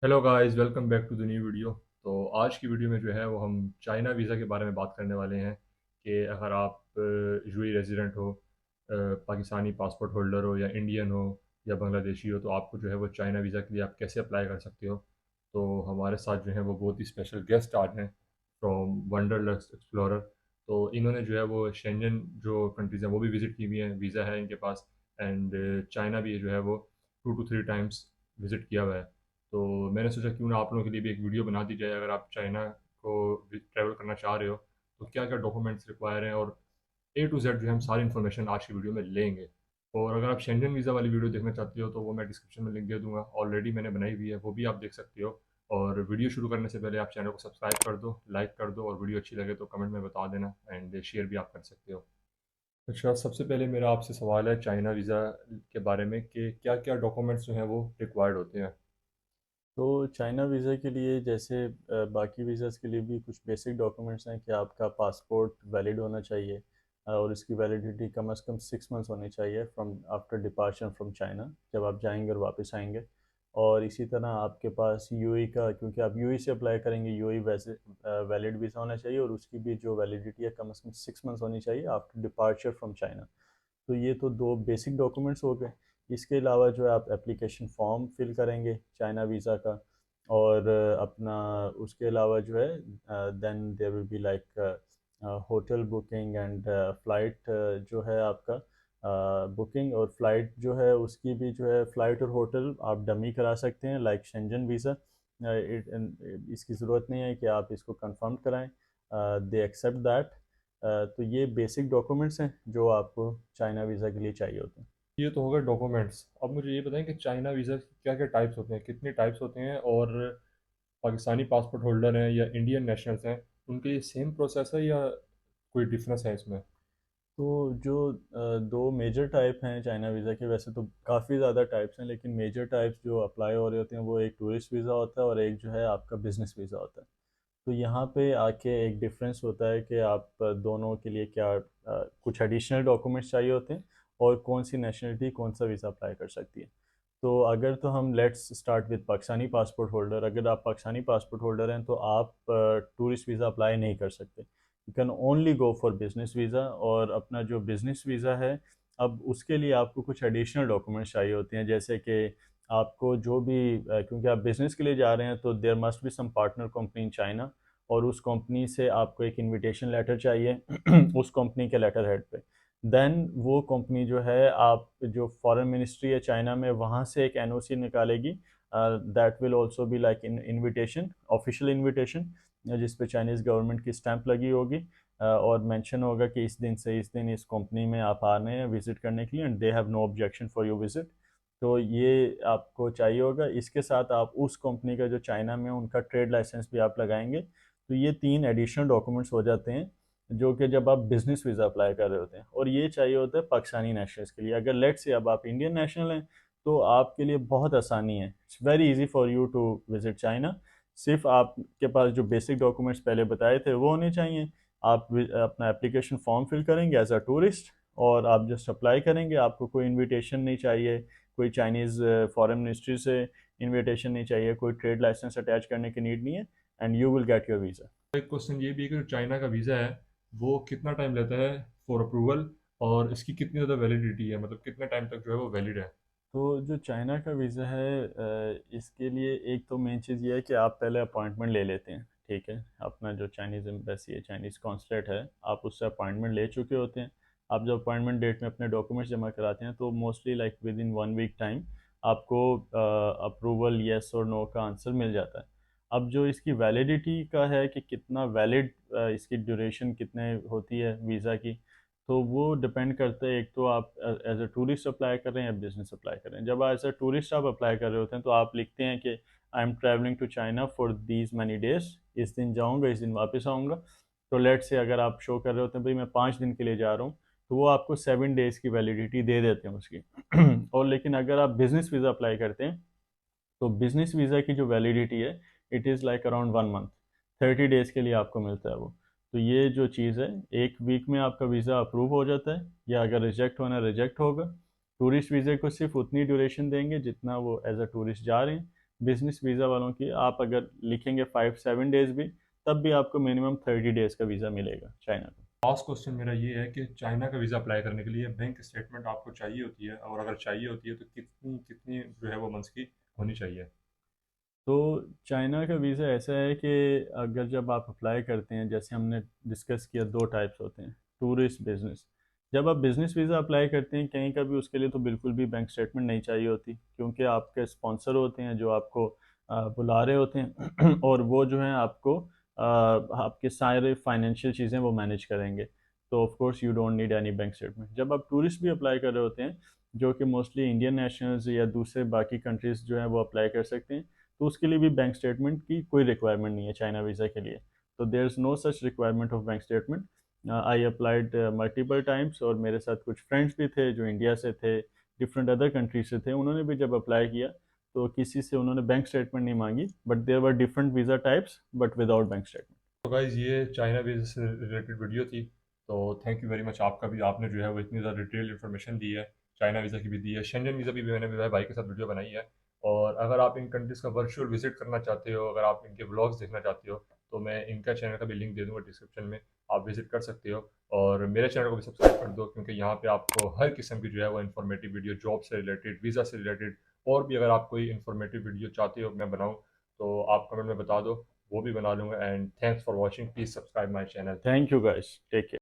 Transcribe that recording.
Hello guys, welcome back to the new video. तो आज की वीडियो में जो है वो हम चाइना वीज़ा के बारे में बात करने वाले हैं कि अगर आप यूएई रेजिडेंट हो, पाकिस्तानी पासपोर्ट होल्डर हो या इंडियन हो या बांग्लादेशी हो, तो आपको जो है वो चाइना वीज़ा के लिए आप कैसे अप्लाई कर सकते हो। तो हमारे साथ जो है वो बहुत ही स्पेशल गेस्ट आज हैं फ्रॉम वंडरलस्ट एक्सप्लोरर। तो इन्होंने जो है वो शेंजन जो कंट्रीज़ हैं वो भी विज़िट की हुई हैं, वीज़ा है इनके पास। एंड चाइना भी जो है वो 2 to 3 टाइम्स विज़िट किया हुआ है। तो मैंने सोचा क्यों ना आप लोगों के लिए भी एक वीडियो बना दी जाए। अगर आप चाइना को ट्रैवल करना चाह रहे हो तो क्या क्या डॉक्यूमेंट्स रिक्वायर हैं, और A to Z जो है हम सारी इन्फॉर्मेशन आज की वीडियो में लेंगे। और अगर आप शेंजन वीज़ा वाली वीडियो देखना चाहते हो तो वो मैं डिस्क्रिप्शन में लिंक दे दूंगा, ऑलरेडी मैंने बनाई हुई है, वो भी आप देख सकते हो। और वीडियो शुरू करने से पहले आप चैनल को सब्सक्राइब कर दो, लाइक कर दो, और वीडियो अच्छी लगे तो कमेंट में बता देना, एंड शेयर भी आप कर सकते हो। अच्छा, सबसे पहले मेरा आपसे सवाल है चाइना वीज़ा के बारे में कि क्या क्या डॉक्यूमेंट्स जो हैं वो रिक्वायर्ड होते हैं। तो चाइना वीज़ा के लिए जैसे बाकी वीज़ाज़ के लिए भी कुछ बेसिक डॉक्यूमेंट्स हैं कि आपका पासपोर्ट वैलिड होना चाहिए और इसकी वैलिडिटी कम से कम 6 मंथ्स होनी चाहिए from after departure from China, जब आप जाएंगे और वापस आएंगे। और इसी तरह आपके पास यूएई का, क्योंकि आप यूएई से अप्लाई करेंगे, यूएई वैसे वैलिड वीज़ा होना चाहिए और उसकी भी जो वैलिडिटी है कम से कम 6 मंथ्स होनी चाहिए आफ्टर डिपार्चर फ्रॉम चाइना। तो ये तो दो बेसिक डॉक्यूमेंट्स हो गए। इसके अलावा जो है आप एप्लीकेशन फॉर्म फिल करेंगे चाइना वीज़ा का, और अपना उसके अलावा जो है then there will be like hotel booking and flight जो है आपका बुकिंग, और फ़्लाइट जो है उसकी भी जो है फ़्लाइट और होटल आप डमी करा सकते हैं लाइक शेंजन वीज़ा। इसकी ज़रूरत नहीं है कि आप इसको कंफर्म कराएं, दे एक्सेप्ट दैट। तो ये बेसिक डॉक्यूमेंट्स हैं जो आपको चाइना वीज़ा के लिए चाहिए होते हैं। ये तो होगा डॉक्यूमेंट्स। अब मुझे ये बताएं कि चाइना वीज़ा क्या क्या टाइप्स होते हैं, कितने टाइप्स होते हैं, और पाकिस्तानी पासपोर्ट होल्डर हैं या इंडियन नेशनल्स हैं, उनके लिए सेम प्रोसेस है या कोई डिफरेंस है इसमें। तो जो दो मेजर टाइप हैं चाइना वीज़ा के, वैसे तो काफ़ी ज़्यादा टाइप्स हैं, लेकिन मेजर टाइप्स जो अप्लाई हो रहे होते हैं वो एक टूरिस्ट वीज़ा होता है और एक जो है आपका बिजनेस वीज़ा होता है। तो यहाँ पे आके एक डिफरेंस होता है कि आप दोनों के लिए क्या कुछ एडिशनल डॉक्यूमेंट्स चाहिए होते हैं और कौन सी नेशनलिटी कौन सा वीज़ा अप्लाई कर सकती है। तो अगर तो हम let's start with Pakistani passport holder, अगर आप पाकिस्तानी पासपोर्ट होल्डर हैं तो आप टूरिस्ट वीज़ा अप्लाई नहीं कर सकते, you can only go for business visa. और अपना जो बिजनेस वीज़ा है, अब उसके लिए आपको कुछ एडिशनल डॉक्यूमेंट्स चाहिए होते हैं, जैसे कि आपको जो भी क्योंकि आप बिज़नेस के लिए जा रहे हैं तो there must be some partner company in China, और उस कंपनी से आपको एक इनविटेशन लेटर चाहिए उस कंपनी के लेटर हेड पे। देन वो कंपनी जो है, आप जो फॉरेन मिनिस्ट्री है चाइना में, वहाँ से एक एनओसी निकालेगी, that will also be like in invitation, official invitation, जिस पे चाइनीज़ गवर्नमेंट की स्टैंप लगी होगी, और मेंशन होगा कि इस दिन से इस दिन इस कंपनी में आप आ रहे हैं विज़िट करने के लिए and they have no objection for your visit. तो ये आपको चाहिए होगा। इसके साथ आप उस कंपनी का जो चाइना में उनका ट्रेड लाइसेंस भी आप लगाएंगे। तो ये तीन एडिशनल डॉक्यूमेंट्स हो जाते हैं जो कि जब आप बिजनेस वीज़ा अप्लाई कर रहे होते हैं, और ये चाहिए होता है पाकिस्तानी नेशनल्स के लिए। अगर लेट्स से अब आप इंडियन नेशनल हैं तो आपके लिए बहुत आसानी है, it's very easy for you to visit China. सिर्फ आपके पास जो बेसिक डॉक्यूमेंट्स पहले बताए थे वो होने चाहिए। आप अपना एप्लीकेशन फॉर्म फिल करेंगे एज अ टूरिस्ट और आप जस्ट अप्लाई करेंगे। आपको कोई इनविटेशन नहीं चाहिए, कोई चाइनीज़ फॉरेन मिनिस्ट्री से इनविटेशन नहीं चाहिए, कोई ट्रेड लाइसेंस अटैच करने की नीड नहीं है, and you will get your visa. एक क्वेश्चन ये भी है कि जो चाइना का वीज़ा है वो कितना टाइम लेता है फॉर अप्रूवल, और इसकी कितनी ज़्यादा वैलिडिटी है, मतलब कितने टाइम तक जो है वो वैलिड है। तो जो चाइना का वीज़ा है, इसके लिए एक तो मेन चीज़ ये है कि आप पहले अपॉइंटमेंट ले लेते हैं, ठीक है। अपना जो चाइनीज़ एम्बेसी है, चाइनीज़ कॉन्सुलेट है, आप उससे अपॉइंटमेंट ले चुके होते हैं। आप जब अपॉइंटमेंट डेट में अपने डॉक्यूमेंट्स जमा कराते हैं तो mostly like within 1 week time आपको अप्रूवल येस और नो का आंसर मिल जाता है। अब जो इसकी वैलिडिटी का है कि कितना वैलिड इसकी ड्यूरेशन कितने होती है वीज़ा की, तो वो डिपेंड करता है। एक तो आप एज अ टूरिस्ट अप्लाई कर रहे हैं या बिजनेस अप्लाई कर रहे हैं। जब एज अ टूरिस्ट आप अप्लाई कर रहे होते हैं तो आप लिखते हैं कि I am travelling to China for these many days, इस दिन जाऊंगा इस दिन वापस आऊँगा। तो लेट से अगर आप शो कर रहे होते हैं भाई मैं 5 दिन के लिए जा रहा हूँ, तो वो आपको 7 डेज़ की वैलिडिटी दे देते हैं उसकी। और लेकिन अगर आप बिजनेस वीज़ा अप्लाई करते हैं तो बिजनेस वीज़ा की जो वैलिडिटी है, it is like around 1 month, 30 days के लिए आपको मिलता है वो। तो ये जो चीज़ है, 1 वीक में आपका वीज़ा अप्रूव हो जाता है, या अगर रिजेक्ट होना रिजेक्ट होगा। टूरिस्ट वीज़े को सिर्फ उतनी ड्यूरेशन देंगे जितना वो एज अ टूरिस्ट जा रहे हैं। बिजनेस वीज़ा वालों की आप अगर लिखेंगे 5-7 डेज़ भी, तब भी आपको मिनिमम 30 डेज़ का वीज़ा मिलेगा चाइना का। लास्ट क्वेश्चन मेरा ये है कि चाइना का वीज़ा अप्लाई करने के लिए बैंक स्टेटमेंट आपको चाहिए होती है, और अगर चाहिए होती है तो कितनी कितनी जो है वो मंथ्स की होनी चाहिए? तो चाइना का वीज़ा ऐसा है कि अगर जब आप अप्लाई करते हैं, जैसे हमने डिस्कस किया, दो टाइप्स होते हैं, टूरिस्ट, बिजनेस। जब आप बिजनेस वीज़ा अप्लाई करते हैं कहीं का भी, उसके लिए तो बिल्कुल भी बैंक स्टेटमेंट नहीं चाहिए होती, क्योंकि आपके स्पॉन्सर होते हैं जो आपको बुला रहे होते हैं और वो जो है आपको आपके सारे फाइनेंशियल चीज़ें वो मैनेज करेंगे। तो of course you don't need any bank statement. जब आप टूरिस्ट भी अप्लाई कर रहे होते हैं, जो कि मोस्टली इंडियन नेशनल्स या दूसरे बाकी कंट्रीज़ जो हैं वो अप्लाई कर सकते हैं, तो उसके लिए भी बैंक स्टेटमेंट की कोई रिक्वायरमेंट नहीं है चाइना वीज़ा के लिए। तो there is no such requirement of bank statement. I applied multiple times, और मेरे साथ कुछ फ्रेंड्स भी थे जो इंडिया से थे, डिफरेंट अदर कंट्री से थे, उन्होंने भी जब अप्लाई किया तो किसी से उन्होंने बैंक स्टेटमेंट नहीं मांगी, but there were different visa types but without bank statement. तो गाइज़ ये चाइना वीज़ा से रिलेटेड वीडियो थी। तो थैंक यू वेरी मच आपका भी, आपने जो है वो इतनी ज़्यादा डिटेल इन्फॉर्मेशन दी है। चाइना वीज़ा की भी दी है, शेंजन वीज़ा भी मैंने मेरे भाई के साथ वीडियो बनाई है। और अगर आप इन कंट्रीज़ का वर्चुअल विजिट करना चाहते हो, अगर आप इनके व्लॉग्स देखना चाहते हो, तो मैं इनका चैनल का भी लिंक दे दूँगा डिस्क्रिप्शन में, आप विजिट कर सकते हो। और मेरे चैनल को भी सब्सक्राइब कर दो, क्योंकि यहाँ पे आपको हर किस्म की जो है वो इन्फॉर्मेटिव वीडियो, जॉब से रिलेटेड, वीज़ा से रिलेटेड, और भी अगर आप कोई इन्फॉर्मेटिव वीडियो चाहते हो मैं बनाऊँ, तो आप कमेंट में बता दो, वो भी बना लूँगा। And thanks for watching, please subscribe my channel. Thank you guys, take care.